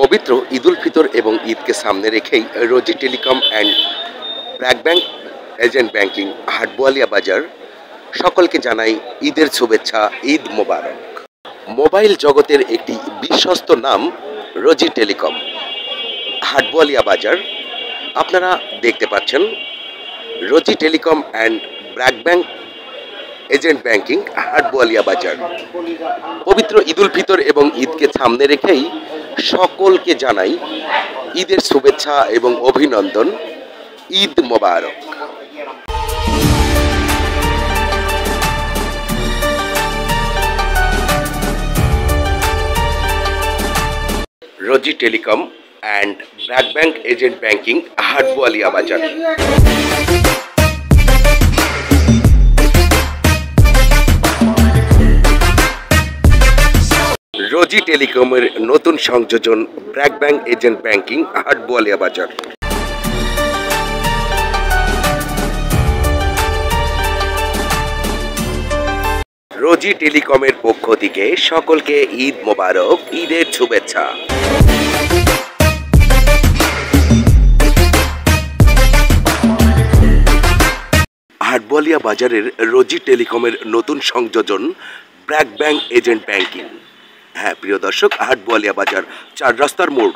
পবিত্র ঈদুল ফিতর এবং ঈদকে সামনে রেখেই Rozi telecom and BRAC bank agent banking Hatboalia Bazar সকলকে জানাই ঈদের শুভেচ্ছা, ঈদ মোবারক। মোবাইল জগতের একটি বিশ্বস্ত নাম রোজি টেলিকম হাটবোয়ালিয়া বাজার। আপনারা দেখতে পাচ্ছেন Rozi telecom and BRAC bank agent banking Hatboalia Bazar. পবিত্র ঈদুল ফিতর এবং ঈদকে সামনে রেখেই সকলকে জানাই ঈদের শুভেচ্ছা এবং অভিনন্দন, Eid Mubarak. Rozi telecom and BRAC bank agent banking Hatboalia Bazar. Rozi টেলিকমের নতুন সংযোজন BRAC bank agent banking Hatboalia Bazar. Rozi টেলিকমের পক্ষ থেকে সকলকে ঈদ মোবারক, ঈদের শুভেচ্ছা। হাটবোয়ালিয়া বাজারের রোজি টেলিকমের নতুন সংযোজন ব্র্যাক ব্যাংক এজেন্ট ব্যাংকিং। হ্যাঁ প্রিয় দর্শক, হাটবোয়ালিয়া বাজার 4 রাস্তার মোড়।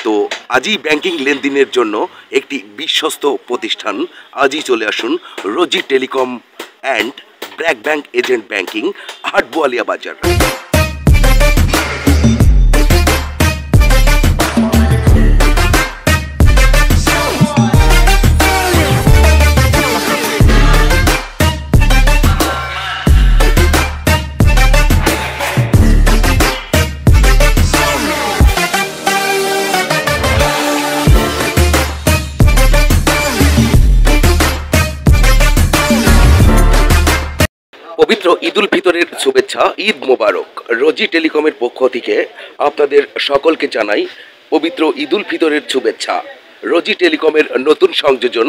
তো আজই ব্যাংকিং লেনদেনের জন্য একটি বিশ্বস্ত প্রতিষ্ঠান। আজই চলে আসুন Rozi telecom and BRAC bank agent banking Hatboalia Bazar. পবিত্র ঈদুল ফিতরের শুভেচ্ছা, ঈদ মোবারক। রোজি টেলিকমের পক্ষ থেকে আপনাদের সকলকে জানাই পবিত্র ঈদুল ফিতরের শুভেচ্ছা। রোজি টেলিকমের নতুন সংযোজন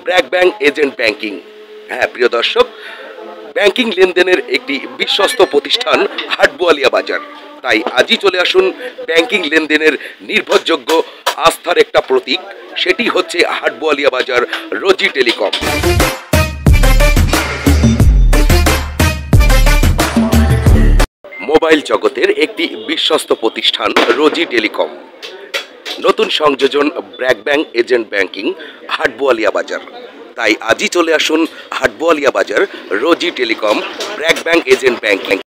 ব্র্যাক ব্যাংক এজেন্ট ব্যাংকিং। হ্যাঁ প্রিয় দর্শক, ব্যাংকিং লেনদেনের একটি বিশ্বস্ত প্রতিষ্ঠান হাটবোয়ালিয়া বাজার। তাই আজই চলে আসুন ব্যাংকিং লেনদেনের নির্ভরযোগ্য আস্থার একটা প্রতীক, সেটি হচ্ছে হাটবোয়ালিয়া বাজার রোজি টেলিকম। মোবাইল জগতের একটি বিশ্বস্ত প্রতিষ্ঠান রোজি টেলিকম, নতুন সংযোজন BRAC bank agent banking Hatboalia Bazar. তাই আজই চলে আসুন Hatboalia Bazar Rozi telecom BRAC bank agent banking.